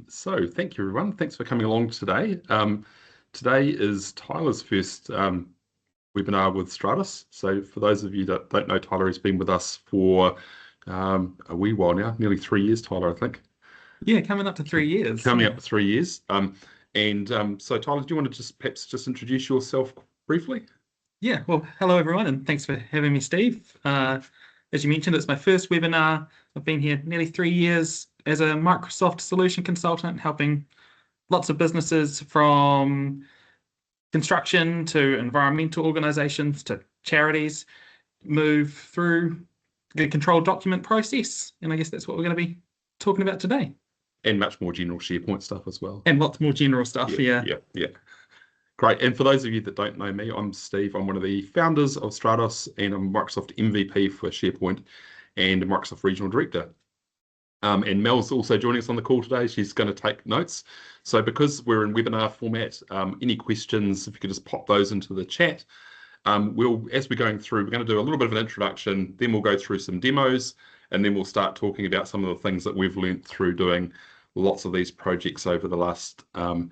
So thank you, everyone. Thanks for coming along today. Today is Tyler's first webinar with Stratos. So for those of you that don't know Tyler, he's been with us for a wee while now, nearly 3 years, Tyler, I think. Yeah, coming up to 3 years. Coming up to 3 years. So Tyler, do you want to perhaps introduce yourself briefly? Yeah, well, hello everyone, and thanks for having me, Steve. As you mentioned, it's my first webinar. I've been here nearly 3 years as a Microsoft solution consultant, helping lots of businesses from construction to environmental organizations to charities move through the controlled document process. And I guess that's what we're going to be talking about today. And much more general SharePoint stuff as well. And lots more general stuff, yeah. Great. And for those of you that don't know me, I'm Steve. I'm one of the founders of Stratos, and I'm Microsoft MVP for SharePoint and Microsoft Regional Director. And Mel's also joining us on the call today. She's going to take notes. So because we're in webinar format, any questions, if you could just pop those into the chat. As we're going through, we're going to do a little bit of an introduction, then we'll go through some demos, and then we'll start talking about some of the things that we've learned through doing lots of these projects over the last, I'm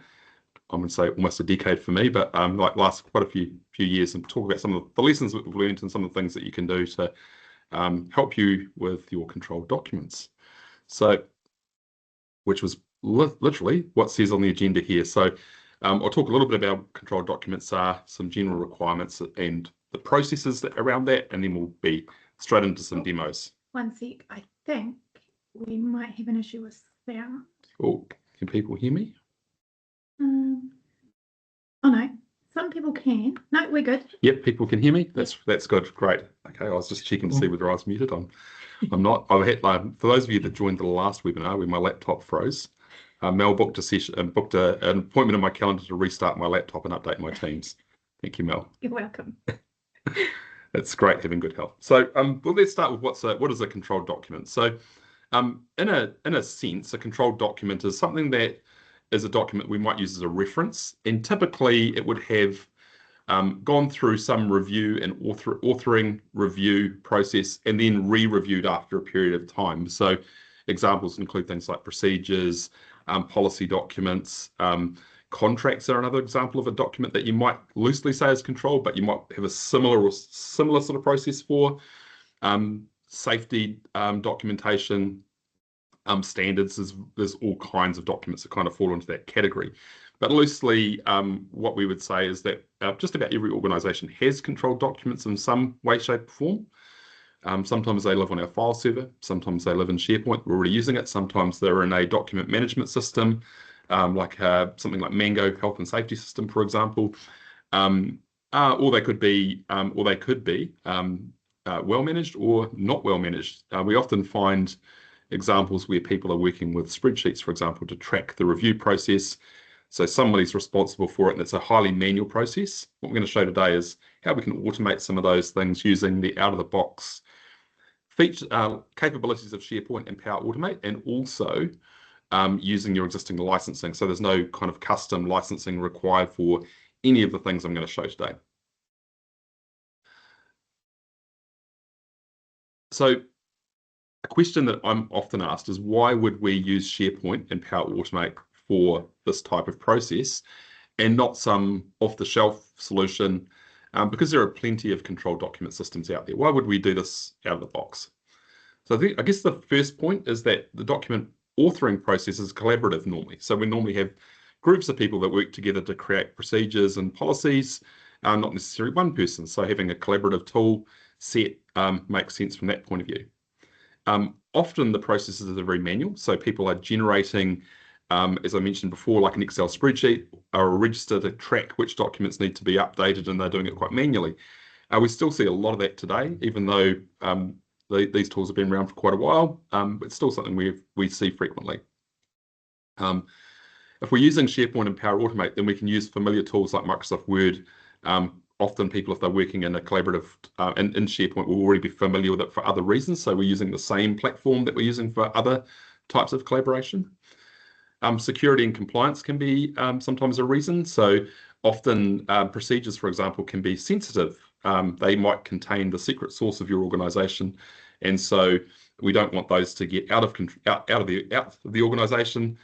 going to say almost a decade for me, but like last quite a few years, and talk about some of the lessons that we've learned and some of the things that you can do to help you with your controlled documents. So, which was literally what says on the agenda here. So I'll talk a little bit about controlled documents are, some general requirements and the processes around that, and then we'll be straight into some demos. One sec, I think we might have an issue with sound. Oh, can people hear me? Oh no, some people can. No, we're good. Yep, people can hear me. That's good. Great. Okay, I was just checking to see whether I was muted. I'm not. I had, for those of you that joined the last webinar where my laptop froze, Mel booked a session and booked an appointment in my calendar to restart my laptop and update my Teams. Thank you, Mel. You're welcome. It's great having good health. So, well, let's start with what is a controlled document. So, in a sense, a controlled document is something that is a document we might use as a reference, and typically it would have gone through some review and authoring review process and then re-reviewed after a period of time. So examples include things like procedures, policy documents, contracts are another example of a document that you might loosely say is controlled, but you might have a similar sort of process for. Safety documentation, standards, there's all kinds of documents that kind of fall into that category. But loosely, what we would say is that just about every organization has controlled documents in some way, shape, or form. Sometimes they live on our file server. Sometimes they live in SharePoint. We're already using it. Sometimes they're in a document management system, like something like Mango Health and Safety System, for example. Or they could be, well managed or not well managed. We often find examples where people are working with spreadsheets, for example, to track the review process. So somebody's responsible for it, and it's a highly manual process. What we're going to show today is how we can automate some of those things using the out-of-the-box capabilities of SharePoint and Power Automate, and also using your existing licensing. So there's no kind of custom licensing required for any of the things I'm going to show today. So a question that I'm often asked is, why would we use SharePoint and Power Automate for this type of process and not some off-the-shelf solution? Because there are plenty of controlled document systems out there. Why would we do this out of the box? So I guess the first point is that the document authoring process is collaborative normally. So we normally have groups of people that work together to create procedures and policies, not necessarily one person. So having a collaborative tool set makes sense from that point of view. Often the processes are very manual, so people are generating, as I mentioned before, like an Excel spreadsheet or a register to track which documents need to be updated, and they're doing it quite manually. We still see a lot of that today, even though these tools have been around for quite a while. It's still something we see frequently. If we're using SharePoint and Power Automate, then we can use familiar tools like Microsoft Word. Often people, if they're working in a collaborative in SharePoint, will already be familiar with it for other reasons. So we're using the same platform that we're using for other types of collaboration. Security and compliance can be sometimes a reason. So often procedures, for example, can be sensitive. They might contain the secret source of your organization. And so We don't want those to get out of the organization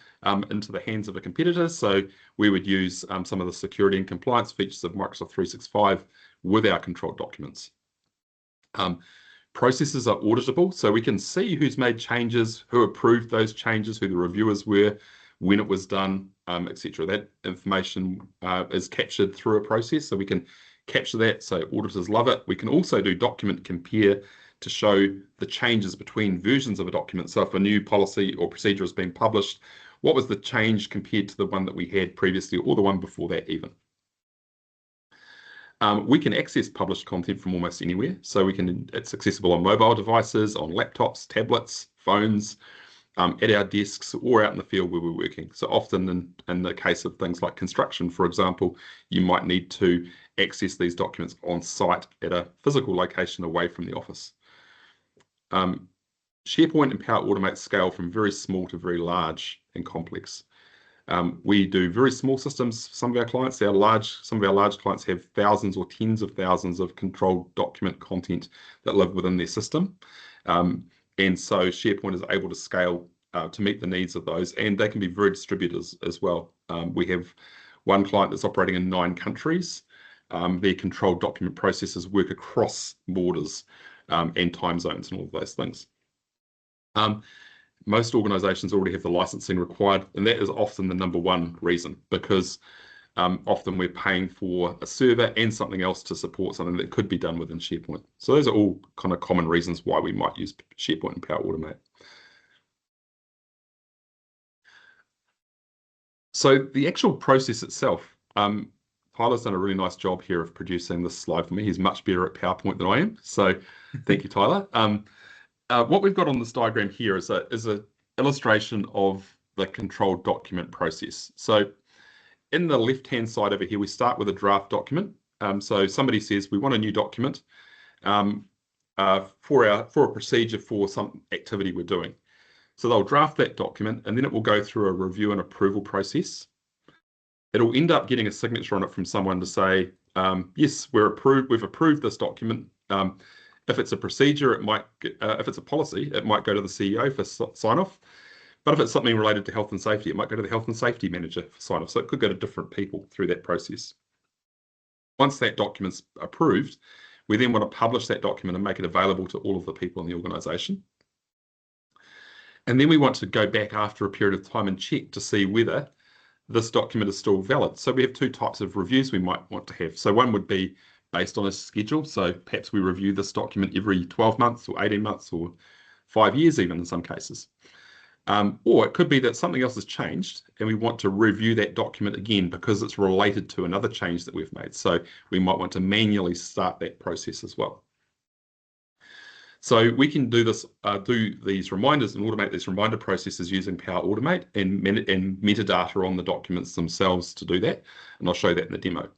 into the hands of a competitor. So we would use some of the security and compliance features of Microsoft 365 with our controlled documents. Processes are auditable, so we can see who's made changes, who approved those changes, who the reviewers were, when it was done, etc. That information is captured through a process, so we can capture that, so auditors love it. We can also do document compare to show the changes between versions of a document. So if a new policy or procedure is being published, what was the change compared to the one that we had previously or the one before that even? We can access published content from almost anywhere. So it's accessible on mobile devices, on laptops, tablets, phones, at our desks or out in the field where we're working. So often in the case of things like construction, for example, you might need to access these documents on site at a physical location away from the office. SharePoint and Power Automate scale from very small to very large and complex. We do very small systems. Some of our clients, some of our large clients have thousands or tens of thousands of controlled document content that live within their system. And so SharePoint is able to scale to meet the needs of those, and they can be very distributed as well. We have one client that's operating in 9 countries. Their controlled document processes work across borders and time zones and all of those things. Most organizations already have the licensing required, and that is often the #1 reason, because often we're paying for a server and something else to support something that could be done within SharePoint. So those are all kind of common reasons why we might use SharePoint and Power Automate. So the actual process itself, Tyler's done a really nice job here of producing this slide for me. He's much better at PowerPoint than I am. So thank you, Tyler. What we've got on this diagram here is a illustration of the controlled document process. So in the left-hand side over here, we start with a draft document. So somebody says, we want a new document for a procedure for some activity we're doing. So they'll draft that document, and then it will go through a review and approval process. It'll end up getting a signature on it from someone to say, yes, we've approved this document. If it's a procedure, if it's a policy, it might go to the CEO for sign-off. But if it's something related to health and safety, it might go to the health and safety manager for sign-off. So it could go to different people through that process. Once that document's approved, we then want to publish that document and make it available to all of the people in the organization. And then we want to go back after a period of time and check to see whether this document is still valid. So we have 2 types of reviews we might want to have. So one would be based on a schedule. So perhaps we review this document every 12 months or 18 months or 5 years even in some cases. Or it could be that something else has changed and we want to review that document again because it's related to another change that we've made. So we might want to manually start that process as well. So we can do these reminders and automate these reminder processes using Power Automate and metadata on the documents themselves to do that. And I'll show that in the demo.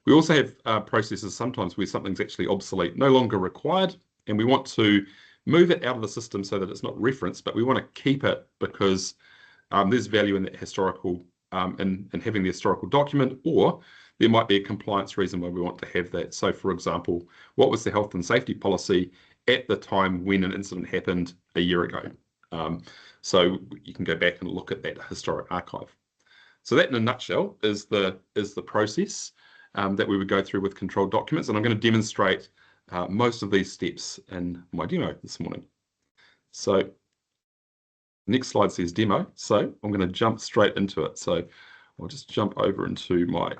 We also have processes sometimes where something's actually obsolete, no longer required, and we want to move it out of the system so that it's not referenced, but we want to keep it because there's value in that historical, in having the historical document, or there might be a compliance reason why we want to have that. So for example, what was the health and safety policy at the time when an incident happened a year ago? So you can go back and look at that historic archive. So that in a nutshell is the process that we would go through with controlled documents. And I'm going to demonstrate most of these steps in my demo this morning. So next slide says demo. So I'm going to jump straight into it. So I'll just jump over into my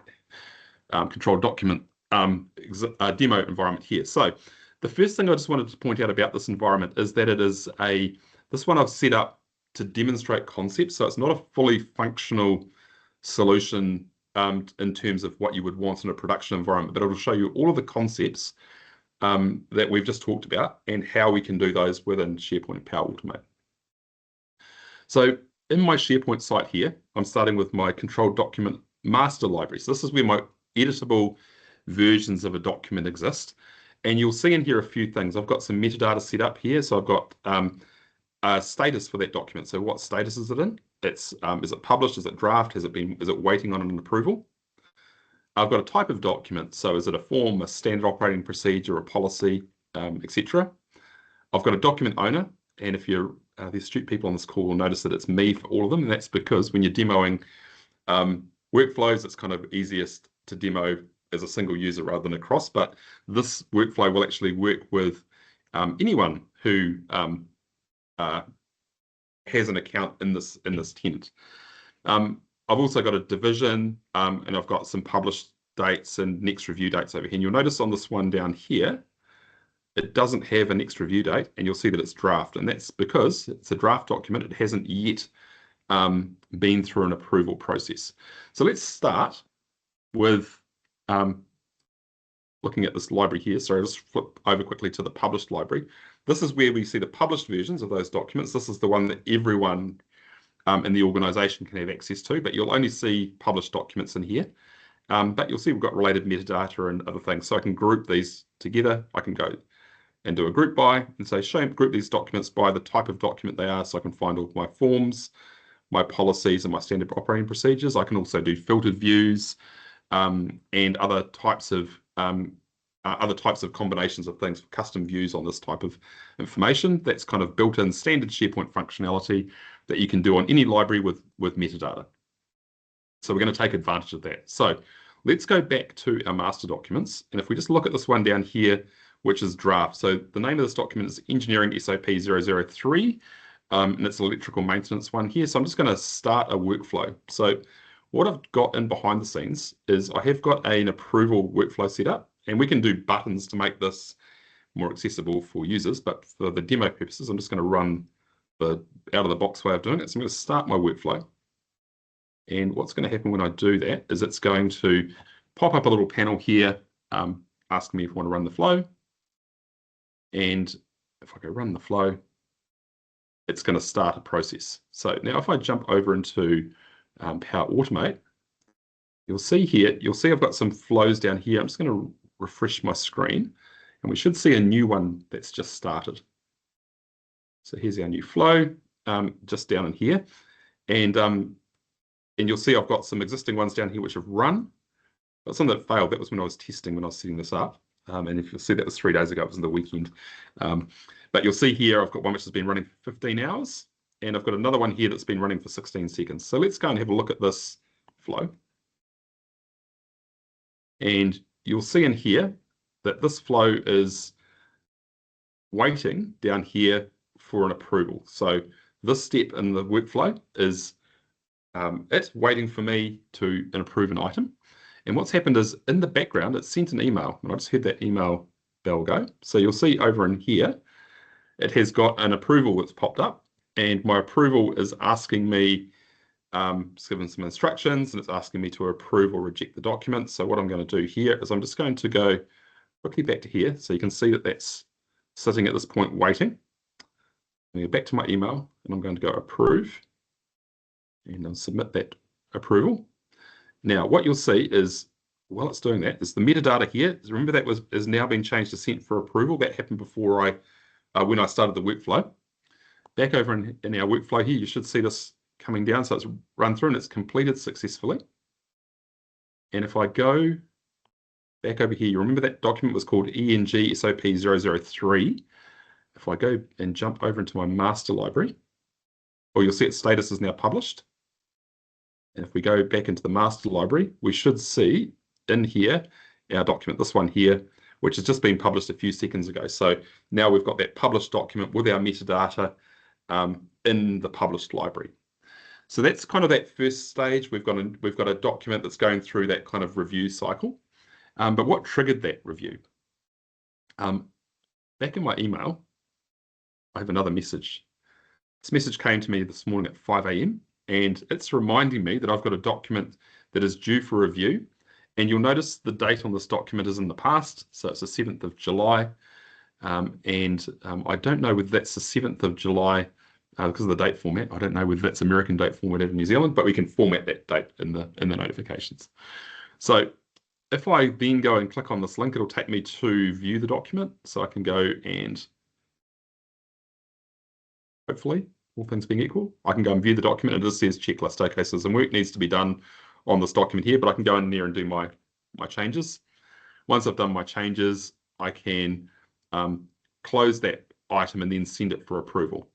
controlled document demo environment here. So the first thing I just wanted to point out about this environment is that it is this one I've set up to demonstrate concepts. So it's not a fully functional solution in terms of what you would want in a production environment, but it'll show you all of the concepts that we've just talked about and how we can do those within SharePoint and Power Automate. So in my SharePoint site here, I'm starting with my controlled document master library. So this is where my editable versions of a document exist. And you'll see in here a few things. I've got some metadata set up here. So I've got a status for that document. So what status is it in? Is it published? Is it draft? Is it waiting on an approval? I've got a type of document. So is it a form, a standard operating procedure, a policy, etc. I've got a document owner. and if you're the astute people on this call will notice that it's me for all of them, and that's because when you're demoing workflows, it's kind of easiest to demo as a single user rather than across, but this workflow will actually work with anyone who has an account in this tenant. I've also got a division, and I've got some published dates and next review dates over here. And you'll notice on this one down here, it doesn't have a next review date, and you'll see that it's draft, and that's because it's a draft document. It hasn't yet been through an approval process. So let's start with looking at this library here. Sorry, I'll just flip over quickly to the published library. This is where we see the published versions of those documents. This is the one that everyone in the organization can have access to, but you'll only see published documents in here. But you'll see we've got related metadata and other things. So I can group these together. I can go and do a group by and say, group these documents by the type of document they are, so I can find all my forms, my policies, and my standard operating procedures. I can also do filtered views and other types of combinations of things for custom views on this type of information. That's kind of built-in standard SharePoint functionality that you can do on any library with metadata. So we're going to take advantage of that. So let's go back to our master documents. And if we just look at this one down here, which is draft. So the name of this document is Engineering SOP 003, and it's an electrical maintenance one here. So I'm just going to start a workflow. So what I've got in behind the scenes is I have got an approval workflow set up, and we can do buttons to make this more accessible for users. But for the demo purposes, I'm just going to run the out-of-the-box way of doing it. So I'm going to start my workflow. And what's going to happen when I do that is it's going to pop up a little panel here asking me if I want to run the flow. And if I go run the flow, it's going to start a process. So now if I jump over into Power Automate, you'll see here, I've got some flows down here. I'm just going to refresh my screen, and we should see a new one that's just started. So here's our new flow just down in here. And you'll see I've got some existing ones down here which have run. But some that failed, that was when I was testing, when I was setting this up. And if you'll see, that was 3 days ago, it was in the weekend. But you'll see here, I've got one which has been running for 15 hours, and I've got another one here that's been running for 16 seconds. So let's go and have a look at this flow. And you'll see in here that this flow is waiting down here for an approval. So this step in the workflow is it's waiting for me to approve an item. And what's happened is in the background, it sent an email, and I just heard that email bell go. So you'll see over in here, it has got an approval that's popped up, and my approval is asking me, it's given some instructions, and it's asking me to approve or reject the document. So what I'm going to do here is I'm just going to go quickly back to here. So you can see that that's sitting at this point waiting. I'm going to go back to my email, and I'm going to go approve, and I'll submit that approval. Now, what you'll see is, while it's doing that, is the metadata here. Remember that is now being changed to sent for approval. That happened before when I started the workflow. Back over in our workflow here, you should see this coming down. So it's run through and it's completed successfully. And if I go back over here, you remember that document was called ENG SOP 003. If I go and jump over into my master library, you'll see its status is now published. And if we go back into the master library, we should see in here our document, this one here, which has just been published a few seconds ago. So now we've got that published document with our metadata in the published library. So that's kind of that first stage. We've got a document that's going through that kind of review cycle. But what triggered that review? Back in my email, I have another message. This message came to me this morning at 5 a.m. and it's reminding me that I've got a document that is due for review. And you'll notice the date on this document is in the past. So it's the 7th of July. I don't know whether that's the 7th of July because of the date format. I don't know whether that's American date format in New Zealand, but we can format that date in the notifications. So if I then go and click on this link, it'll take me to view the document. So I can go and hopefully, all things being equal, I can go and view the document, and it just says checklist. Okay, so some work needs to be done on this document here, but I can go in there and do my changes. Once I've done my changes, I can close that item and then send it for approval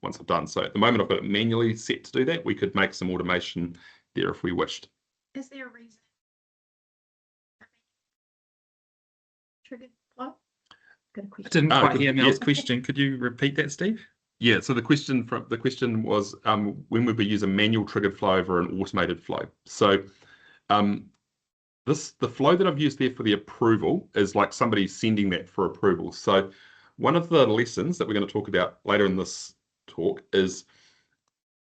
once I've done. So at the moment, I've got it manually set to do that. We could make some automation there if we wished. Is there a reason? Triggered flow? Got a I question. didn't quite hear Mel's yeah. question. Could you repeat that, Steve? Yeah, so the question was when would we use a manual triggered flow over an automated flow? So the flow that I've used there for the approval is like somebody sending that for approval. So one of the lessons that we're going to talk about later in this talk is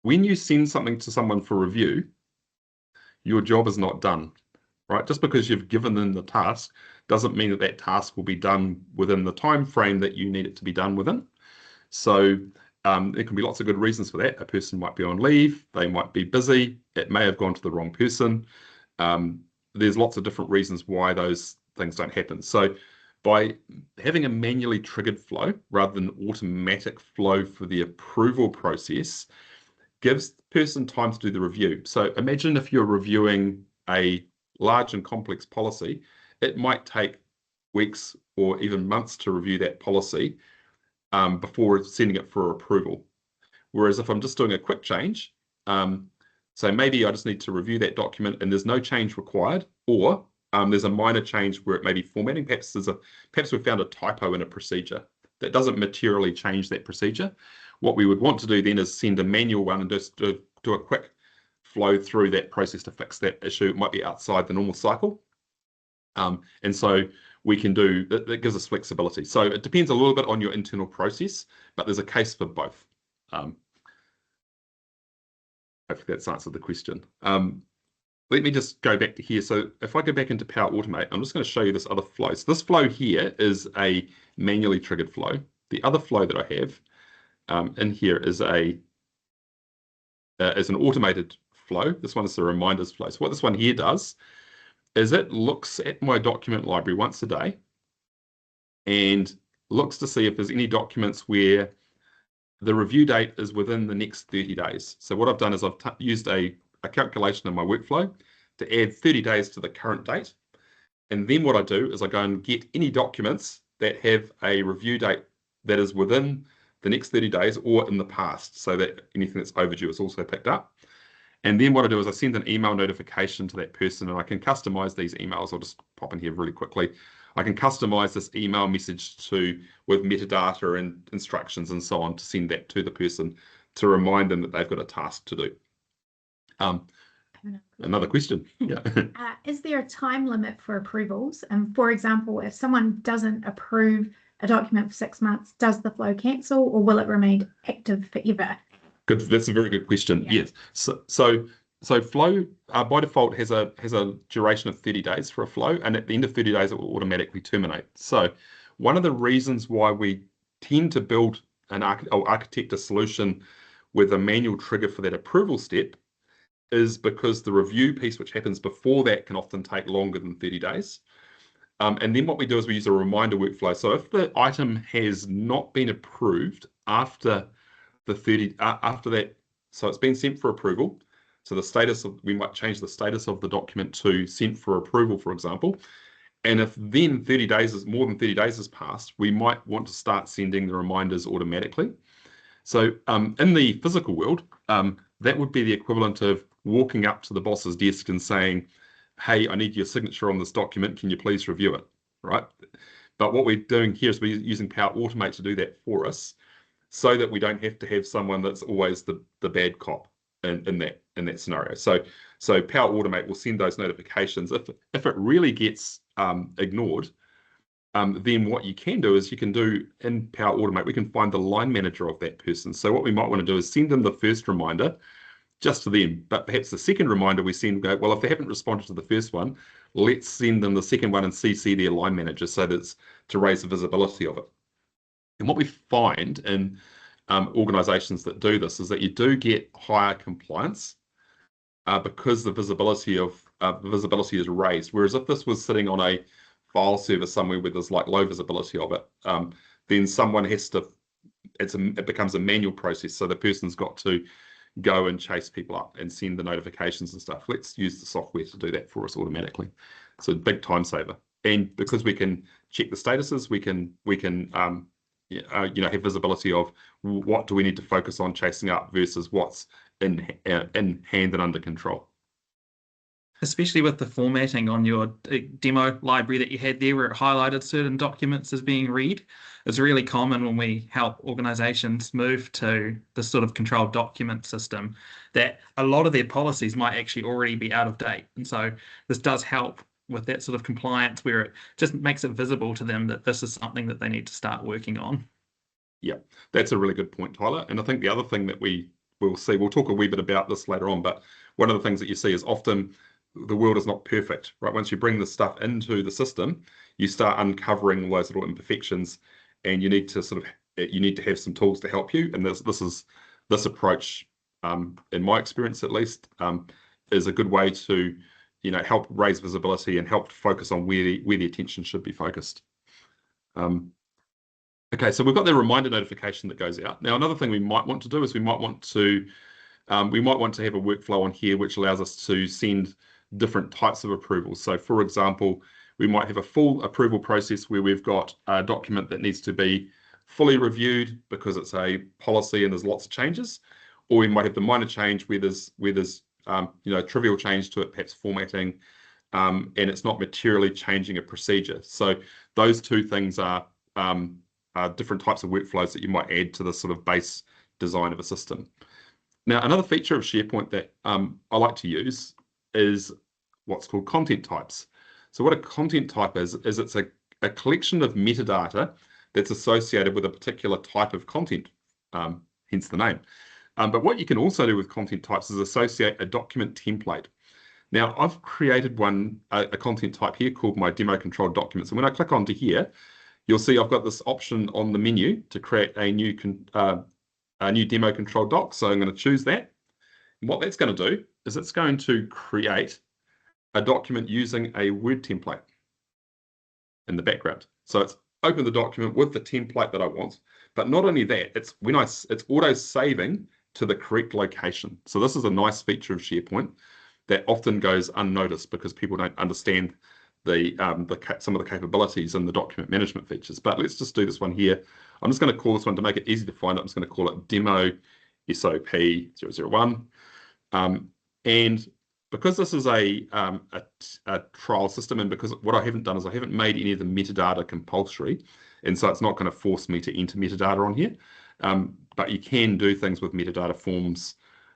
when you send something to someone for review, your job is not done, right? Just because you've given them the task doesn't mean that that task will be done within the time frame that you need it to be done within. So there can be lots of good reasons for that. A person might be on leave, they might be busy, it may have gone to the wrong person. There's lots of different reasons why those things don't happen. So by having a manually triggered flow rather than automatic flow for the approval process, gives the person time to do the review. So imagine if you're reviewing a large and complex policy, it might take weeks or even months to review that policy before sending it for approval. Whereas if I'm just doing a quick change, so maybe I just need to review that document and there's no change required, or there's a minor change where it may be formatting. Perhaps we've found a typo in a procedure that doesn't materially change that procedure. What we would want to do then is send a manual one and just do a quick flow through that process to fix that issue. It might be outside the normal cycle. And so we can do, that gives us flexibility. So it depends a little bit on your internal process, but there's a case for both. Hopefully that's answered the question. Let me just go back to here. So if I go back into Power Automate, I'm just going to show you this other flow. So this flow here is a manually triggered flow. The other flow that I have in here is an automated flow. This one is the reminders flow. So what this one here does is it looks at my document library once a day and looks to see if there's any documents where the review date is within the next 30 days. So what I've done is I've used a calculation in my workflow to add 30 days to the current date. And then what I do is I go and get any documents that have a review date that is within the next 30 days or in the past, so that anything that's overdue is also picked up. And then what I do is I send an email notification to that person, and I can customize these emails. I'll just pop in here really quickly. I can customize this email message with metadata and instructions and so on to send that to the person to remind them that they've got a task to do. Another question. Yeah. Is there a time limit for approvals? And for example, if someone doesn't approve a document for 6 months, does the flow cancel or will it remain active forever? Good. That's a very good question. Yeah. Yes. So flow by default has a duration of 30 days for a flow, and at the end of 30 days it will automatically terminate. So one of the reasons why we tend to build architect a solution with a manual trigger for that approval step is because the review piece, which happens before that, can often take longer than 30 days. And then what we do is we use a reminder workflow. So if the item has not been approved after that, so it's been sent for approval. So the status we might change the status of the document to sent for approval, for example. And if then more than 30 days has passed, we might want to start sending the reminders automatically. So in the physical world, that would be the equivalent of walking up to the boss's desk and saying, hey, I need your signature on this document. Can you please review it? Right. But what we're doing here is we're using Power Automate to do that for us so that we don't have to have someone that's always the bad cop in that scenario. So Power Automate will send those notifications. If it really gets ignored, then what you can do is you can do in Power Automate, we can find the line manager of that person. So what we might want to do is send them the first reminder just to them, but perhaps the second reminder we send, go, well, if they haven't responded to the first one, let's send them the second one and CC their line manager so that's to raise the visibility of it. And what we find in organizations that do this is that you do get higher compliance because the visibility is raised. Whereas if this was sitting on a file server somewhere where there's like low visibility of it, then someone has to, it becomes a manual process. So the person's got to go and chase people up and send the notifications and stuff. Let's use the software to do that for us automatically. So big time saver. And because we can check the statuses, we can have visibility of what do we need to focus on chasing up versus what's in hand and under control. Especially with the formatting on your demo library that you had there, where it highlighted certain documents as being read. It's really common when we help organizations move to this sort of controlled document system that a lot of their policies might actually already be out of date. And so this does help with that sort of compliance, where it just makes it visible to them that this is something that they need to start working on. Yeah, that's a really good point, Tyler. And I think the other thing that we will see, we'll talk a wee bit about this later on, but one of the things that you see is often the world is not perfect, right? Once you bring this stuff into the system, you start uncovering all those little imperfections, and you need to have some tools to help you. And this approach, in my experience at least, is a good way to help raise visibility and help focus on where the attention should be focused. Okay, so we've got the reminder notification that goes out. Now, another thing we might want to do is we might want to have a workflow on here which allows us to send different types of approvals. So, for example, we might have a full approval process where we've got a document that needs to be fully reviewed because it's a policy and there's lots of changes, or we might have the minor change where there's trivial change to it, perhaps formatting, and it's not materially changing a procedure. So those two things are different types of workflows that you might add to the sort of base design of a system. Now, another feature of SharePoint that I like to use is what's called content types. So what a content type is it's a collection of metadata that's associated with a particular type of content, hence the name. But what you can also do with content types is associate a document template. Now, I've created a content type here called my demo controlled documents. And when I click onto here, you'll see I've got this option on the menu to create a new demo controlled doc. So I'm going to choose that. And what that's going to do is it's going to create a document using a Word template in the background. So it's open the document with the template that I want. But not only that, it's auto saving to the correct location. So this is a nice feature of SharePoint that often goes unnoticed because people don't understand some of the capabilities and the document management features. But let's just do this one here. I'm just going to call this one, to make it easy to find it, I'm just going to call it Demo SOP 001. And because this is a trial system, and because what I haven't done is I haven't made any of the metadata compulsory, and so it's not going to force me to enter metadata on here. But you can do things with metadata forms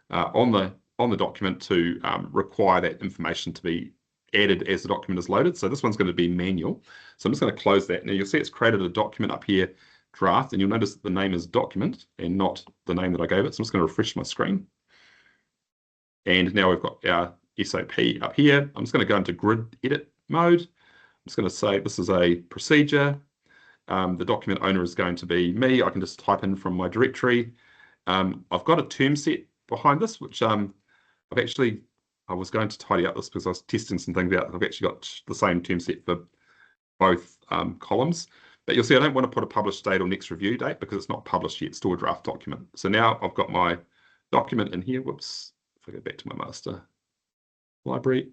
on the document to require that information to be added as the document is loaded. So this one's going to be manual. So I'm just going to close that. Now you'll see it's created a document up here, draft, and you'll notice that the name is document and not the name that I gave it. So I'm just going to refresh my screen. And now we've got our SOP up here. I'm just going to go into grid edit mode. I'm just going to say this is a procedure. The document owner is going to be me. I can just type in from my directory. I've got a term set behind this, which I was going to tidy up this because I was testing some things out. I've actually got the same term set for both columns. But you'll see I don't want to put a published date or next review date because it's not published yet. It's still a draft document. So now I've got my document in here. Whoops. If I go back to my master library,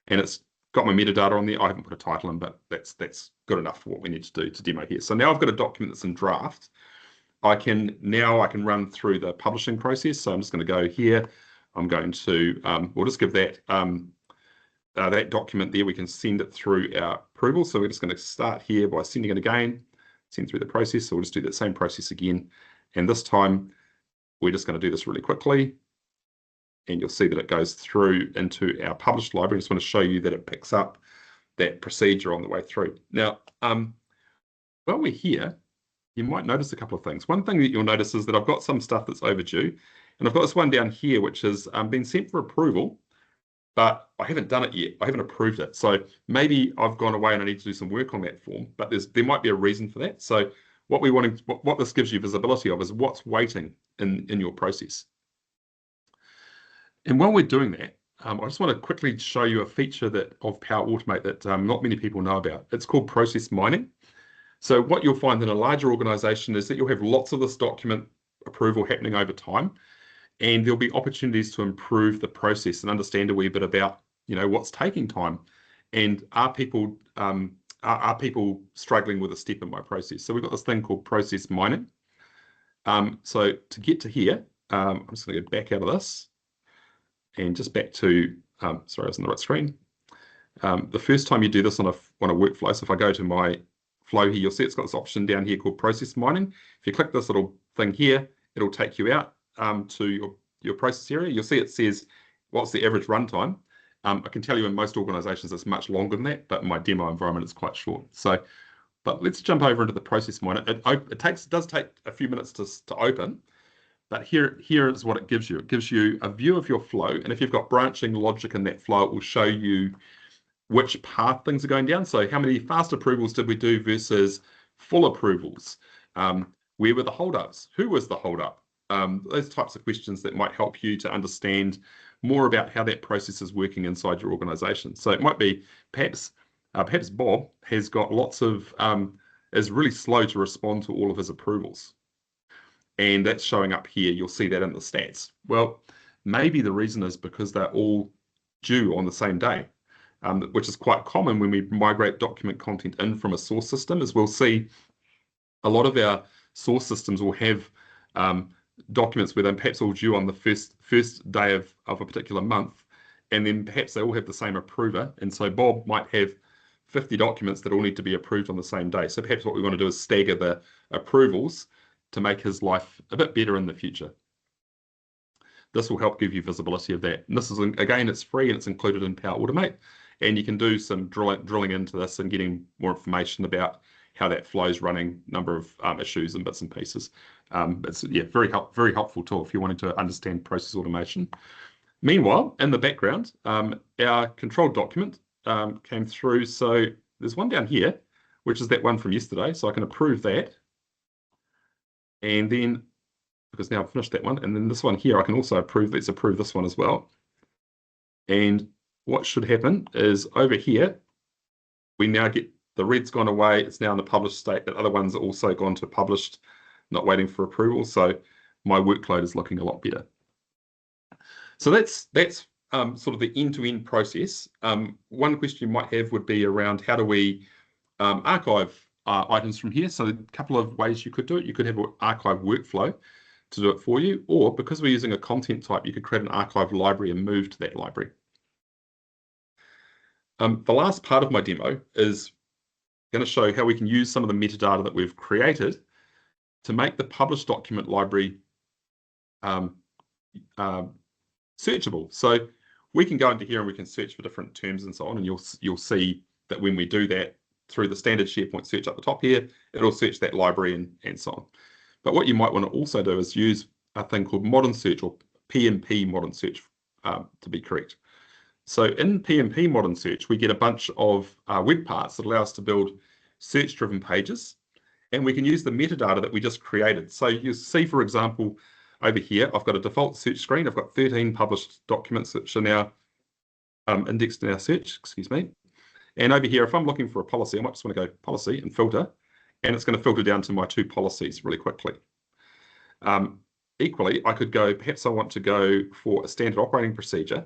and it's got my metadata on there. I haven't put a title in, but that's good enough for what we need to do to demo here. So now I've got a document that's in draft. I can run through the publishing process. So I'm just going to go here. I'm going to, we'll just give that document there. We can send it through our approval. So we're just going to start here by sending it again, send through the process. So we'll just do that same process again. And this time we're just going to do this really quickly. And you'll see that it goes through into our published library. I just want to show you that it picks up that procedure on the way through. Now, while we're here, you might notice a couple of things. One thing that you'll notice is that I've got some stuff that's overdue. And I've got this one down here, which has been sent for approval, but I haven't done it yet. I haven't approved it. So maybe I've gone away and I need to do some work on that form, but there might be a reason for that. So what this gives you visibility of is what's waiting in your process. And while we're doing that, I just want to quickly show you a feature of Power Automate that not many people know about. It's called process mining. So what you'll find in a larger organization is that you'll have lots of this document approval happening over time, and there'll be opportunities to improve the process and understand a wee bit about, what's taking time, and are people are people struggling with a step in my process? So we've got this thing called process mining. So to get to here, I'm just going to go back out of this and just back to, sorry, I was on the right screen. The first time you do this on a workflow, so if I go to my flow here, you'll see it's got this option down here called process mining. If you click this little thing here, it'll take you out to your process area. You'll see it says, what's the average runtime? I can tell you in most organizations it's much longer than that, but in my demo environment it's quite short. So, but let's jump over into the process miner. It does take a few minutes to open, but here is what it gives you. It gives you a view of your flow, and if you've got branching logic in that flow, it will show you which path things are going down. So how many fast approvals did we do versus full approvals? Where were the holdups? Who was the holdup? Those types of questions that might help you to understand more about how that process is working inside your organization. So it might be perhaps Bob has got lots of, is really slow to respond to all of his approvals. And that's showing up here. You'll see that in the stats. Well, maybe the reason is because they're all due on the same day, which is quite common when we migrate document content in from a source system. As we'll see, a lot of our source systems will have documents where they're perhaps all due on the first day of a particular month, and then perhaps they all have the same approver, and so Bob might have 50 documents that all need to be approved on the same day. So perhaps what we want to do is stagger the approvals to make his life a bit better in the future. This will help give you visibility of that. And this is, again, it's free and it's included in Power Automate, and you can do some drilling into this and getting more information about how that flow's running, number of issues and bits and pieces. It's very helpful tool if you're wanting to understand process automation. Meanwhile, in the background, our control document came through. So there's one down here, which is that one from yesterday. So I can approve that. And then, because now I've finished that one, and then this one here, I can also approve. Let's approve this one as well. And what should happen is over here, we now get the red's gone away. It's now in the published state. The other one's also gone to published, not waiting for approval. So my workload is looking a lot better. So that's sort of the end-to-end process. One question you might have would be around how do we archive items from here? So a couple of ways you could do it. You could have an archive workflow to do it for you, or because we're using a content type, you could create an archive library and move to that library. The last part of my demo is going to show how we can use some of the metadata that we've created to make the published document library searchable. So we can go into here and we can search for different terms and so on, and you'll see that when we do that through the standard SharePoint search up the top here, it'll search that library and so on. But what you might want to also do is use a thing called modern search, or PnP modern search to be correct. So in PnP modern search, we get a bunch of web parts that allow us to build search-driven pages, and we can use the metadata that we just created. So you see, for example, over here, I've got a default search screen. I've got 13 published documents which are now indexed in our search, excuse me. And over here, if I'm looking for a policy, I might just want to go policy and filter, and it's going to filter down to my 2 policies really quickly. Equally, I could go, perhaps I want to go for a standard operating procedure,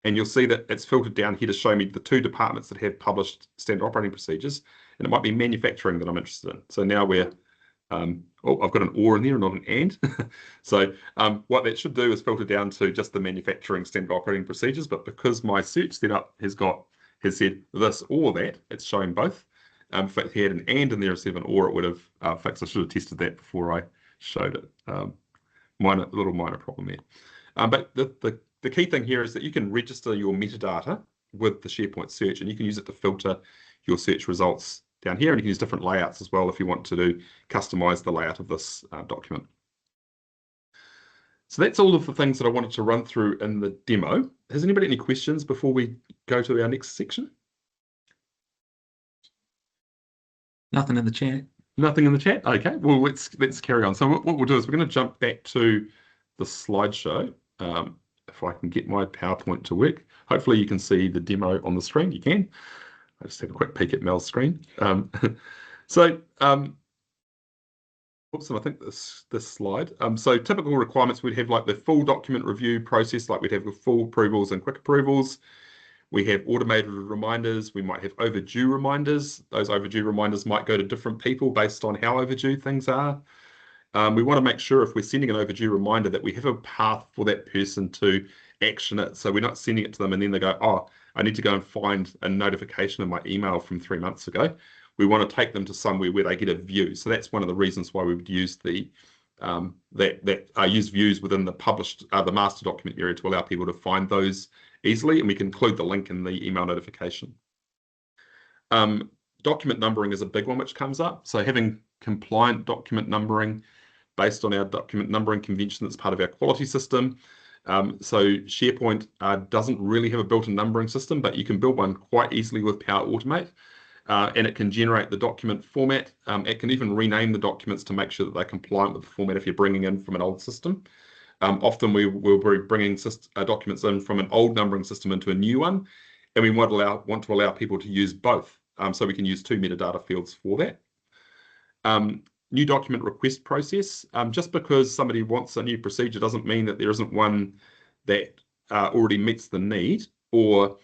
and you'll see that it's filtered down here to show me the 2 departments that have published standard operating procedures, and it might be manufacturing that I'm interested in. So now we're, I've got an or in there, not an and. So what that should do is filter down to just the manufacturing standard operating procedures, but because my search setup has said this or that, it's showing both. If it had an and in there instead of an or, it would have fixed. I should have tested that before I showed it. Little minor problem there. But the key thing here is that you can register your metadata with the SharePoint search, and you can use it to filter your search results down here, and you can use different layouts as well if you want to customize the layout of this document. So that's all of the things that I wanted to run through in the demo. Has anybody any questions before we go to our next section? Nothing in the chat. Nothing in the chat? Okay, well, let's carry on. So what we'll do is we're going to jump back to the slideshow. If I can get my PowerPoint to work. Hopefully you can see the demo on the screen. You can. I just have a quick peek at Mel's screen. Oops, and I think this slide. So typical requirements, we'd have like the full document review process, like we'd have the full approvals and quick approvals. We have automated reminders. We might have overdue reminders. Those overdue reminders might go to different people based on how overdue things are. We want to make sure if we're sending an overdue reminder that we have a path for that person to action it. So we're not sending it to them and then they go, oh, I need to go and find a notification in my email from 3 months ago. We want to take them to somewhere where they get a view. So that's one of the reasons why we would use the use views within the published the master document area to allow people to find those easily, and we can include the link in the email notification. Document numbering is a big one which comes up. So having compliant document numbering based on our document numbering convention that's part of our quality system. So SharePoint doesn't really have a built-in numbering system, but you can build one quite easily with Power Automate. And it can generate the document format. It can even rename the documents to make sure that they're compliant with the format if you're bringing in from an old system. Often we will be bringing documents in from an old numbering system into a new one, and we want to allow people to use both. So we can use 2 metadata fields for that. New document request process. Just because somebody wants a new procedure doesn't mean that there isn't one that already meets the need, or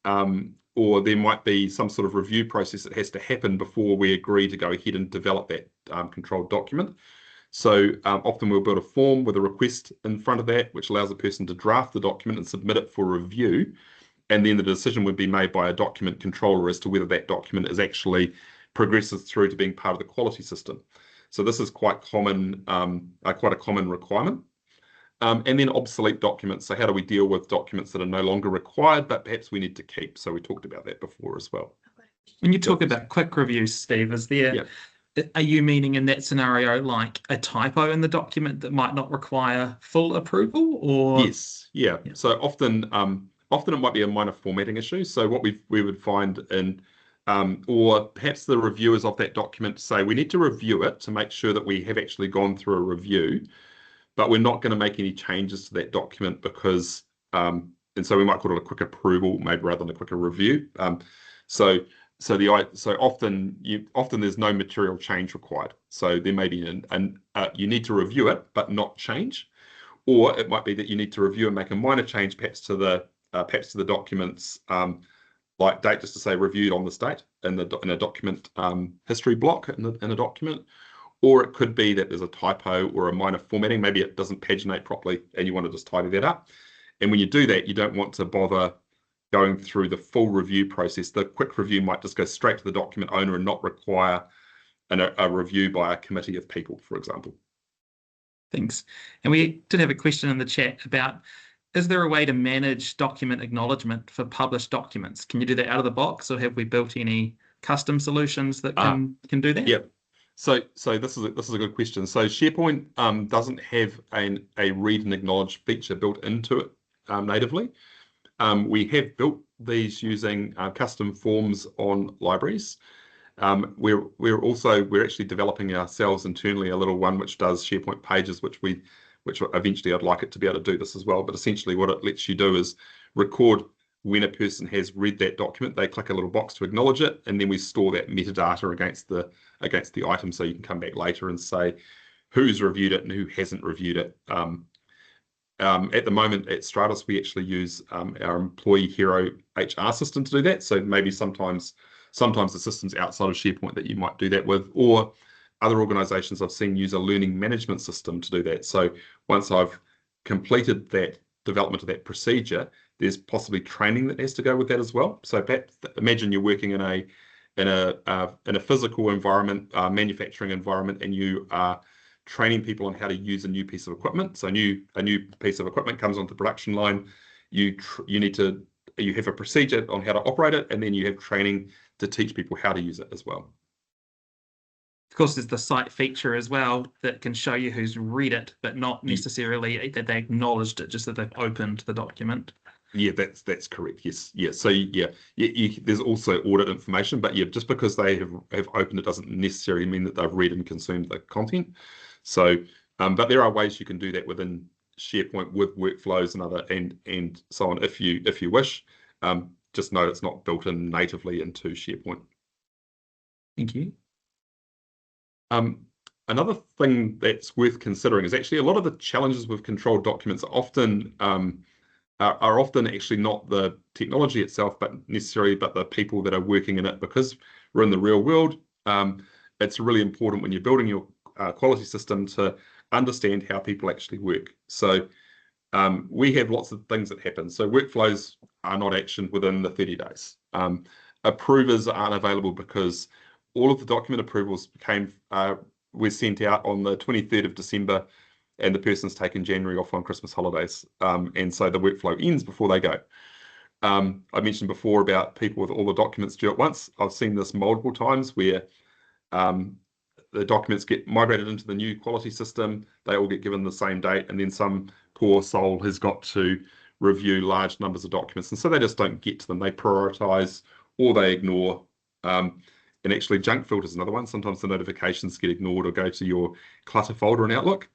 there might be some sort of review process that has to happen before we agree to go ahead and develop that controlled document. So often we'll build a form with a request in front of that, which allows a person to draft the document and submit it for review. And then the decision would be made by a document controller as to whether that document is actually progresses through to being part of the quality system. So this is quite common, quite a common requirement. And then obsolete documents. So how do we deal with documents that are no longer required, but perhaps we need to keep? So we talked about that before as well. When you talk about quick reviews, Steve, are you meaning in that scenario like a typo in the document that might not require full approval, or? Yes, yeah. So often it might be a minor formatting issue. So what we would find in or perhaps the reviewers of that document say we need to review it to make sure that we have actually gone through a review, but we're not going to make any changes to that document because, and so we might call it a quick approval, maybe rather than a quicker review. So often there's no material change required. So there may be you need to review it but not change, or it might be that you need to review and make a minor change perhaps to the documents, like date, just to say reviewed on this date in a document history block in a document. Or it could be that there's a typo or a minor formatting. Maybe it doesn't paginate properly and you want to just tidy that up. And when you do that, you don't want to bother going through the full review process. The quick review might just go straight to the document owner and not require a review by a committee of people, for example. Thanks. And we did have a question in the chat about, is there a way to manage document acknowledgement for published documents? Can you do that out of the box, or have we built any custom solutions that can do that? Yep. So this is a good question. So SharePoint doesn't have a read and acknowledge feature built into it natively. We have built these using custom forms on libraries. We're actually developing ourselves internally a little one which does SharePoint pages, which eventually I'd like it to be able to do this as well. But essentially what it lets you do is record when a person has read that document. They click a little box to acknowledge it, and then we store that metadata against the item, so you can come back later and say who's reviewed it and who hasn't reviewed it. At the moment at Stratos, we actually use our employee hero HR system to do that. So maybe sometimes the systems outside of SharePoint that you might do that with, or other organizations I've seen use a learning management system to do that. So once I've completed that development of that procedure, there's possibly training that has to go with that as well. So imagine you're working in a physical environment, manufacturing environment, and you are training people on how to use a new piece of equipment. So a new piece of equipment comes onto the production line. You have a procedure on how to operate it, and then you have training to teach people how to use it as well. Of course, there's the site feature as well that can show you who's read it, but not necessarily that they acknowledged it, just that they've opened the document. Yeah, that's correct. Yes, yeah. So there's also audit information, but just because they have opened it doesn't necessarily mean that they've read and consumed the content. So, but there are ways you can do that within SharePoint with workflows and so on if you wish. Just note it's not built in natively into SharePoint. Thank you. Another thing that's worth considering is actually a lot of the challenges with controlled documents are often are often actually not the technology itself, but the people that are working in it, because we're in the real world. It's really important when you're building your quality system to understand how people actually work. So we have lots of things that happen. So workflows are not actioned within the 30 days. Approvers aren't available because all of the document approvals were sent out on the 23rd of December, and the person's taken January off on Christmas holidays. And so the workflow ends before they go. I mentioned before about people with all the documents due at once. I've seen this multiple times where the documents get migrated into the new quality system. They all get given the same date, and then some poor soul has got to review large numbers of documents. And so they just don't get to them. They prioritize or they ignore. And actually, junk filter is another one. Sometimes the notifications get ignored or go to your clutter folder in Outlook.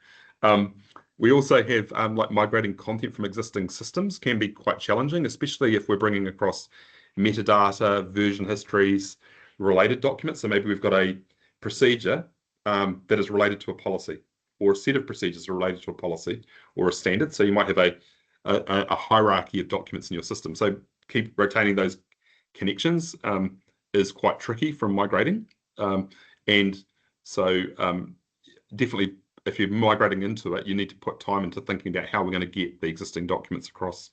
We also have like migrating content from existing systems can be quite challenging, especially if we're bringing across metadata, version histories, related documents. So maybe we've got a procedure that is related to a policy, or a set of procedures related to a policy or a standard. So you might have a hierarchy of documents in your system. So keep retaining those connections is quite tricky from migrating. And so definitely, if you're migrating into it, you need to put time into thinking about how we're going to get the existing documents across.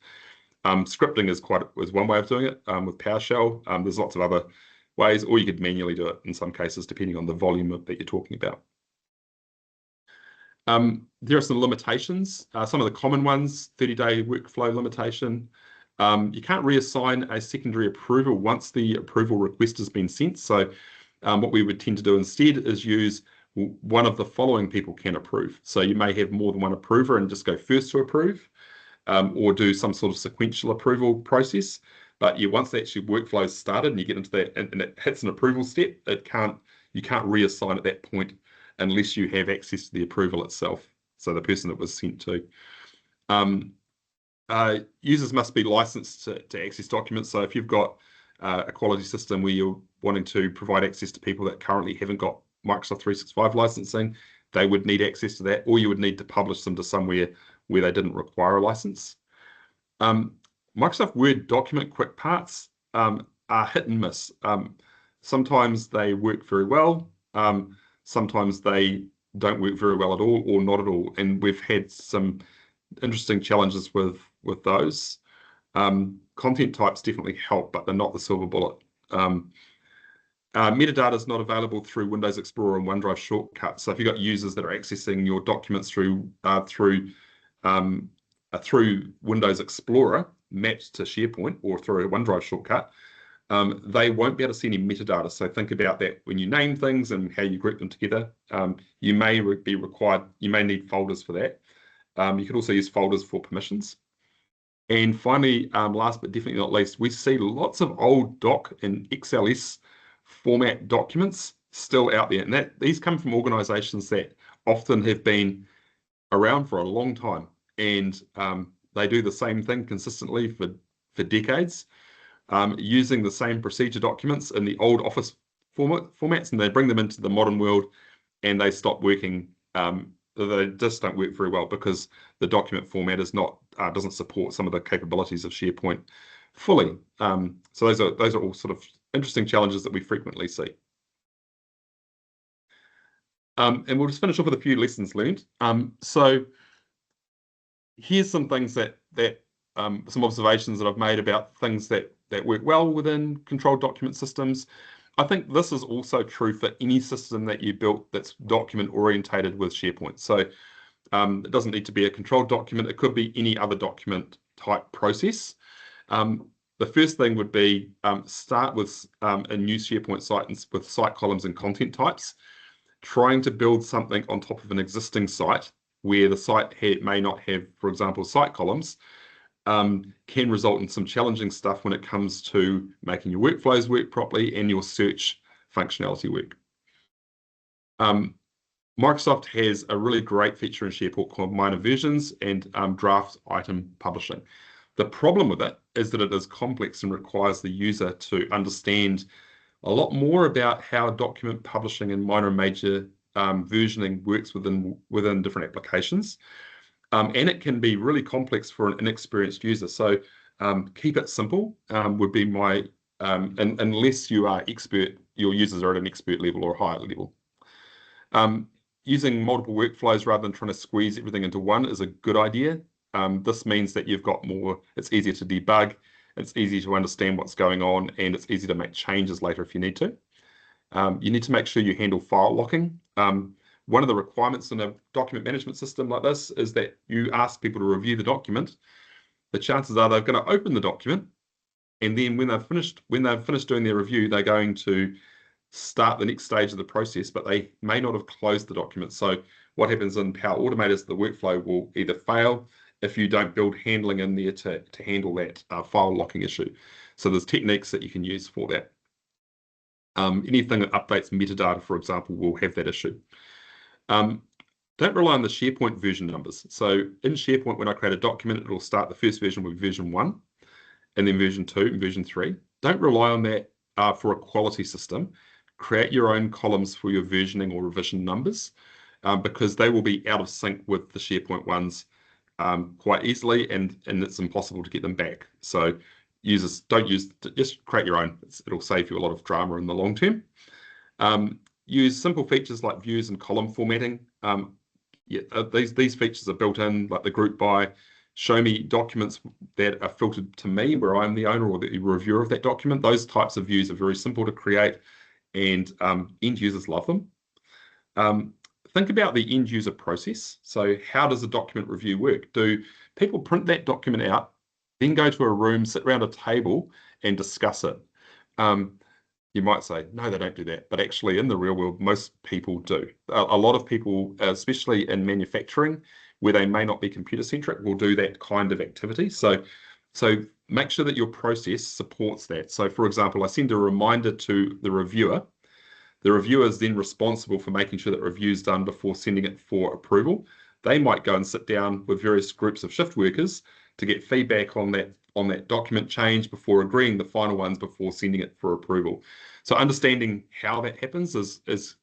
Scripting is one way of doing it with PowerShell. There's lots of other ways, or you could manually do it in some cases, depending on the volume that you're talking about. There are some limitations. Some of the common ones: 30-day workflow limitation. You can't reassign a secondary approval once the approval request has been sent. So what we would tend to do instead is use one of the following people can approve. So you may have more than one approver and just go first to approve, or do some sort of sequential approval process. But once the actual workflow is started and you get into that and it hits an approval step, you can't reassign at that point unless you have access to the approval itself. So the person that was sent to. Users must be licensed to access documents. So if you've got a quality system where you're wanting to provide access to people that currently haven't got Microsoft 365 licensing, they would need access to that, or you would need to publish them to somewhere where they didn't require a license. Microsoft Word document quick parts are hit and miss. Sometimes they work very well. Sometimes they don't work very well at all, or not at all. And we've had some interesting challenges with those. Content types definitely help, but they're not the silver bullet. Metadata is not available through Windows Explorer and OneDrive shortcuts. So if you've got users that are accessing your documents through Windows Explorer mapped to SharePoint or through a OneDrive shortcut, they won't be able to see any metadata. So think about that when you name things and how you group them together. You may need folders for that. You could also use folders for permissions. And finally, last but definitely not least, we see lots of old doc and XLS format documents still out there. And these come from organizations that often have been around for a long time. And they do the same thing consistently for decades, using the same procedure documents in the old Office formats, and they bring them into the modern world and they stop working. They just don't work very well because the document format doesn't support some of the capabilities of SharePoint fully. So those are all sort of interesting challenges that we frequently see. And we'll just finish off with a few lessons learned. So here's some things some observations that I've made about things that work well within controlled document systems. I think this is also true for any system that you built that's document orientated with SharePoint. So it doesn't need to be a controlled document. It could be any other document type process. The first thing would be start with a new SharePoint site with site columns and content types. Trying to build something on top of an existing site where the site may not have, for example, site columns, can result in some challenging stuff when it comes to making your workflows work properly and your search functionality work. Microsoft has a really great feature in SharePoint called minor versions and draft item publishing. The problem with it is that it is complex and requires the user to understand a lot more about how document publishing and minor and major versioning works within different applications. And it can be really complex for an inexperienced user. So keep it simple would be my, unless you are expert, your users are at an expert level or a higher level. Using multiple workflows rather than trying to squeeze everything into one is a good idea. This means that you've got more, it's easier to debug, it's easy to understand what's going on, and it's easy to make changes later if you need to. You need to make sure you handle file locking. One of the requirements in a document management system like this is that you ask people to review the document. The chances are they're going to open the document, and then when they've finished doing their review, they're going to start the next stage of the process, but they may not have closed the document. So what happens in Power Automate is the workflow will either fail if you don't build handling in there to handle that file locking issue. So there's techniques that you can use for that. Anything that updates metadata, for example, will have that issue. Don't rely on the SharePoint version numbers. So in SharePoint, when I create a document, it'll start the first version with version 1, and then version 2 and version 3. Don't rely on that for a quality system. Create your own columns for your versioning or revision numbers because they will be out of sync with the SharePoint ones quite easily, and it's impossible to get them back. So users don't just create your own. It'll save you a lot of drama in the long term. Use simple features like views and column formatting. These features are built in, like the group by. Show me documents that are filtered to me where I'm the owner or the reviewer of that document. Those types of views are very simple to create, and end users love them. Think about the end user process. So how does a document review work? Do people print that document out, then go to a room, sit around a table and discuss it? You might say, no, they don't do that. But actually in the real world, most people do. A lot of people, especially in manufacturing, where they may not be computer-centric, will do that kind of activity. So make sure that your process supports that. So for example, I send a reminder to the reviewer. The reviewer is then responsible for making sure that review is done before sending it for approval. They might go and sit down with various groups of shift workers to get feedback on that document change before agreeing the final ones before sending it for approval. So understanding how that happens is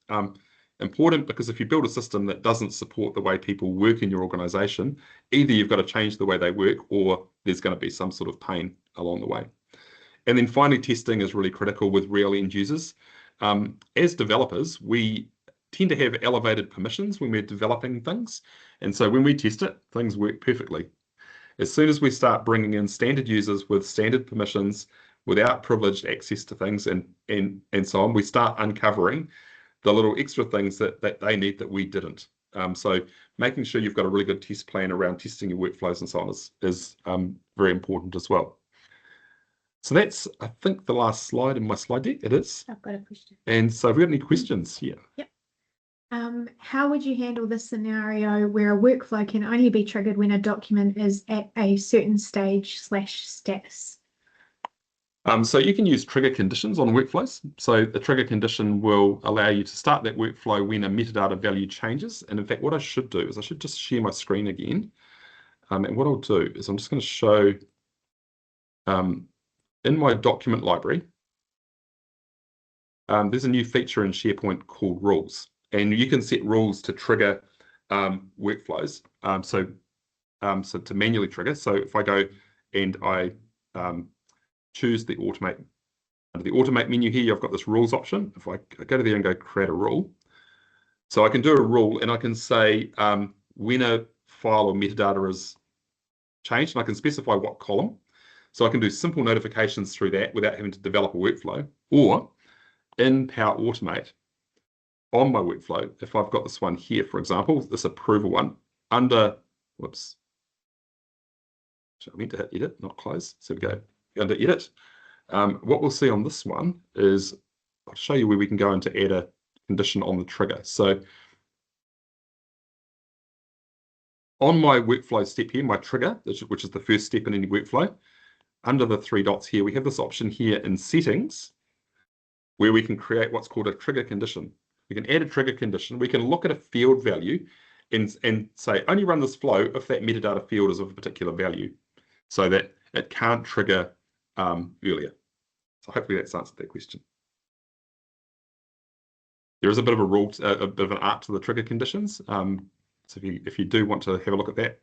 important, because if you build a system that doesn't support the way people work in your organization, either you've got to change the way they work or there's going to be some sort of pain along the way. And then finally, testing is really critical with real end users. As developers, we tend to have elevated permissions when we're developing things. And so when we test it, things work perfectly. As soon as we start bringing in standard users with standard permissions, without privileged access to things and so on, we start uncovering the little extra things that they need that we didn't. So making sure you've got a really good test plan around testing your workflows and so on is very important as well. So that's, I think, the last slide in my slide deck. It is. I've got a question. And so have we got any questions here? Yep. How would you handle this scenario where a workflow can only be triggered when a document is at a certain stage/status? So you can use trigger conditions on workflows. So the trigger condition will allow you to start that workflow when a metadata value changes. And in fact, what I should do is I should just share my screen again. And what I'll do is I'm just going to show in my document library, there's a new feature in SharePoint called rules. And you can set rules to trigger workflows. So to manually trigger. So if I go and I choose the automate, under the automate menu here, I've got this rules option. If I go to there and go create a rule, so I can do a rule and I can say when a file or metadata is changed, and I can specify what column. So I can do simple notifications through that without having to develop a workflow. Or in Power Automate, on my workflow, if I've got this one here, for example, this approval one, under, whoops, so I meant to hit edit, not close. So we go under edit. What we'll see on this one is, I'll show you where we can go into add a condition on the trigger. So on my workflow step here, my trigger, which is the first step in any workflow, under the three dots here, we have this option here in settings, where we can create what's called a trigger condition. We can add a trigger condition. We can look at a field value and say, only run this flow if that metadata field is of a particular value, so that it can't trigger earlier. So hopefully that's answered that question. There is a bit of a rule, a bit of an art to the trigger conditions. So if you do want to have a look at that,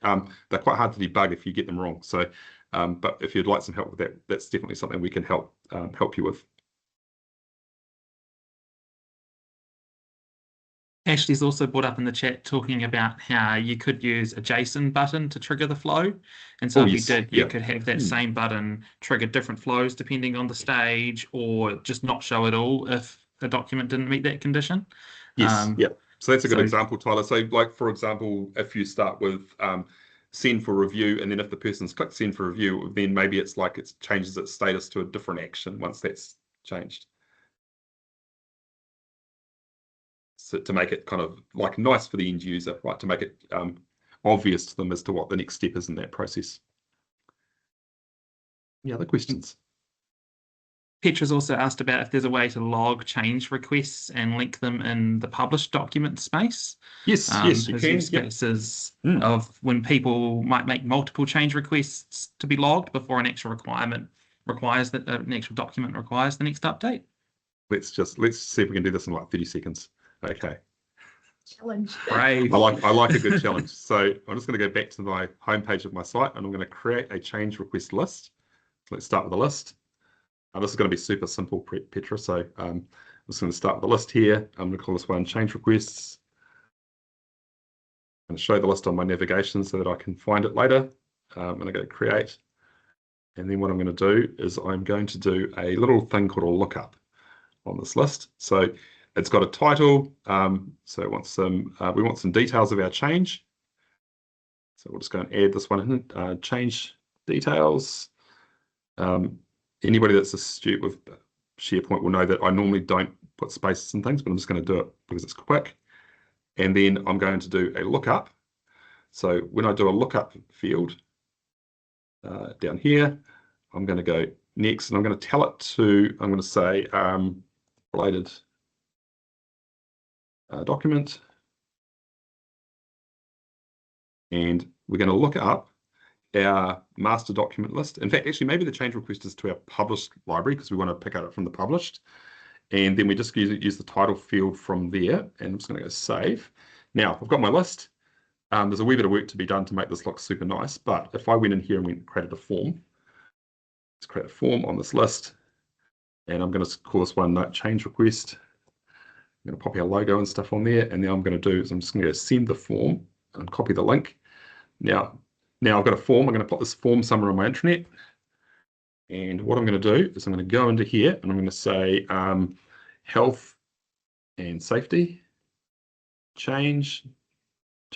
they're quite hard to debug if you get them wrong. So, but if you'd like some help with that, that's definitely something we can help you with. Ashley's also brought up in the chat talking about how you could use a JSON button to trigger the flow. And so if you did, you could have that same button trigger different flows depending on the stage, or just not show at all if a document didn't meet that condition. Yes, So that's a good example, Tyler. So like, for example, if you start with send for review, and then if the person's clicked send for review, then maybe it's like it changes its status to a different action once that's changed. So to make it kind of like nice for the end user, right? To make it obvious to them as to what the next step is in that process. Any other questions? Petra's also asked about if there's a way to log change requests and link them in the published document space. Yes, yes, you can. Spaces of when people might make multiple change requests to be logged before an actual requirement requires that an actual document requires the next update. Let's see if we can do this in like 30 seconds. Okay. Challenge. Brave. I like a good challenge. So I'm just going to go back to my homepage of my site, and I'm going to create a change request list. So let's start with a list. This is going to be super simple, Petra. So I'm just going to start with the list here. I'm going to call this one change requests. I'm going to show the list on my navigation so that I can find it later. I'm going to go create. And then what I'm going to do is I'm going to do a little thing called a lookup on this list. So it's got a title. So we want some details of our change. So we'll just go and add this one in, change details. Anybody that's astute with SharePoint will know that I normally don't put spaces and things, but I'm just going to do it because it's quick. And then I'm going to do a lookup. So when I do a lookup field down here, I'm going to go next, and I'm going to tell it to, I'm going to say related document. And we're going to look up our master document list. In fact, actually, maybe the change request is to our published library because we want to pick out it from the published. And then we just use the title field from there. And I'm just going to go save. Now, I've got my list. There's a wee bit of work to be done to make this look super nice. But if I went in here and created a form, let's create a form on this list. And I'm going to call this one note change request. I'm going to pop our logo and stuff on there. And then I'm going to do is I'm just going to go send the form and copy the link. Now I've got a form. I'm going to put this form somewhere on my intranet. And what I'm going to do is I'm going to go into here and I'm going to say health and safety, change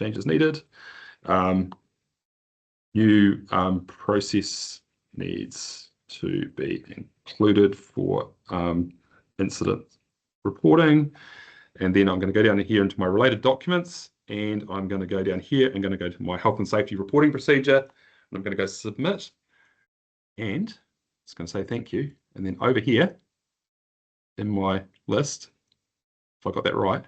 is needed. New process needs to be included for incident reporting. And then I'm going to go down here into my related documents. And I'm going to go down here and going to go to my health and safety reporting procedure. And I'm going to go submit. And it's going to say thank you. And then over here in my list, if I got that right,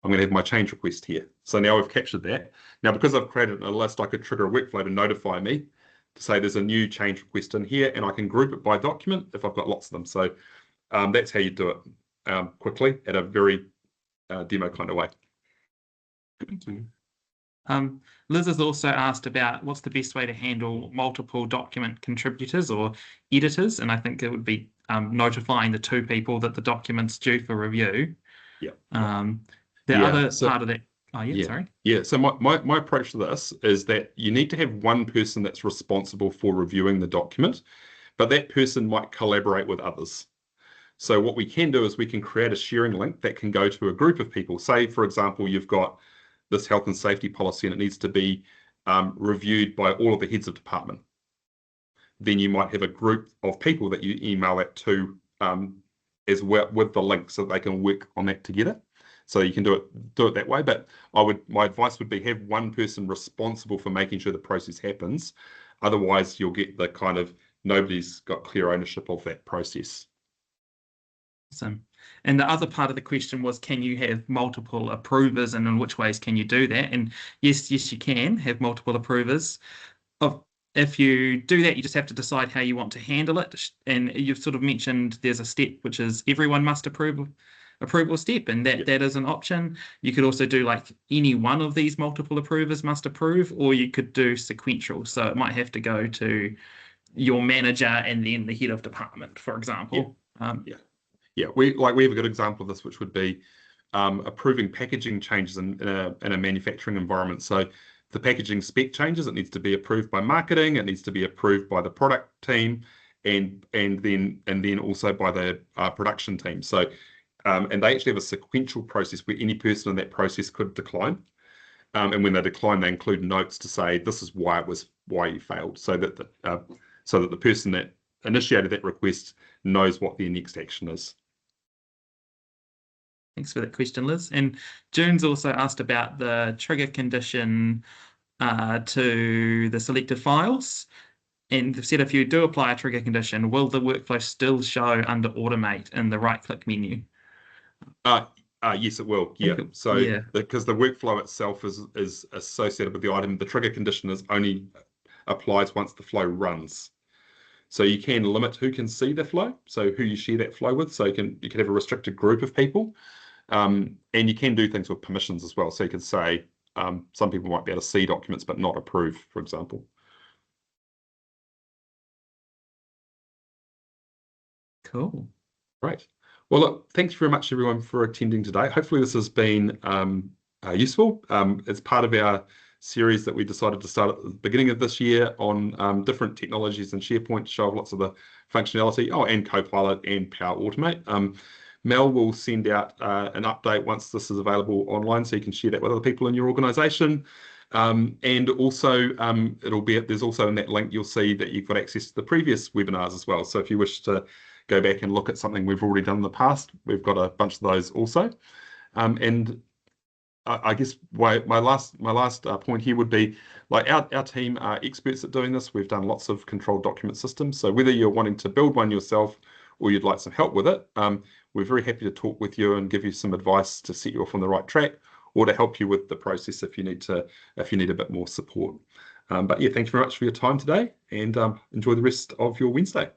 I'm going to have my change request here. So now I've captured that. Now, because I've created a list, I could trigger a workflow to notify me to say there's a new change request in here, and I can group it by document if I've got lots of them. So that's how you do it quickly at a very demo kind of way. Thank you. Liz has also asked about what's the best way to handle multiple document contributors or editors, and I think it would be notifying the two people that the document's due for review. Yeah. Other part of that. Oh, yeah, sorry. Yeah, so my approach to this is that you need to have one person that's responsible for reviewing the document, but that person might collaborate with others. So what we can do is we can create a sharing link that can go to a group of people. Say, for example, you've got this health and safety policy and it needs to be reviewed by all of the heads of department. Then you might have a group of people that you email that to as well with the link so that they can work on that together. So you can do it that way. But my advice would be have one person responsible for making sure the process happens. Otherwise, you'll get the kind of nobody's got clear ownership of that process. Awesome. And the other part of the question was, can you have multiple approvers, and in which ways can you do that? And yes, you can have multiple approvers. If you do that, you just have to decide how you want to handle it. And you've sort of mentioned there's a step which is everyone must approve approval step, and that is an option. You could also do like any one of these multiple approvers must approve, or you could do sequential. So it might have to go to your manager and then the head of department, for example. We have a good example of this, which would be approving packaging changes in a manufacturing environment. So the packaging spec changes, it needs to be approved by marketing, it needs to be approved by the product team, and then also by the production team. So and they actually have a sequential process where any person in that process could decline. And when they decline, they include notes to say this is why you failed, so that the person that initiated that request knows what their next action is. Thanks for that question, Liz. And June's also asked about the trigger condition to the selected files. And they've said if you do apply a trigger condition, will the workflow still show under Automate in the right-click menu? Yes, it will. Yeah. So because the workflow itself is associated with the item, the trigger condition is only applies once the flow runs. So you can limit who can see the flow, so who you share that flow with. So you can have a restricted group of people, and you can do things with permissions as well. So you can say some people might be able to see documents but not approve, for example. Cool. Great. Well, look, thanks very much, everyone, for attending today. Hopefully this has been useful. It's part of our series that we decided to start at the beginning of this year on different technologies in SharePoint to show off lots of the functionality, and Copilot and Power Automate. Mel will send out an update once this is available online, so you can share that with other people in your organization. And also there's also in that link, you'll see that you've got access to the previous webinars as well. So if you wish to go back and look at something we've already done in the past, we've got a bunch of those also. And I guess my last point here would be, like, our team are experts at doing this. We've done lots of controlled document systems. So whether you're wanting to build one yourself or you'd like some help with it, we're very happy to talk with you and give you some advice to set you off on the right track, or to help you with the process if you need a bit more support. But yeah, thank you very much for your time today, and enjoy the rest of your Wednesday.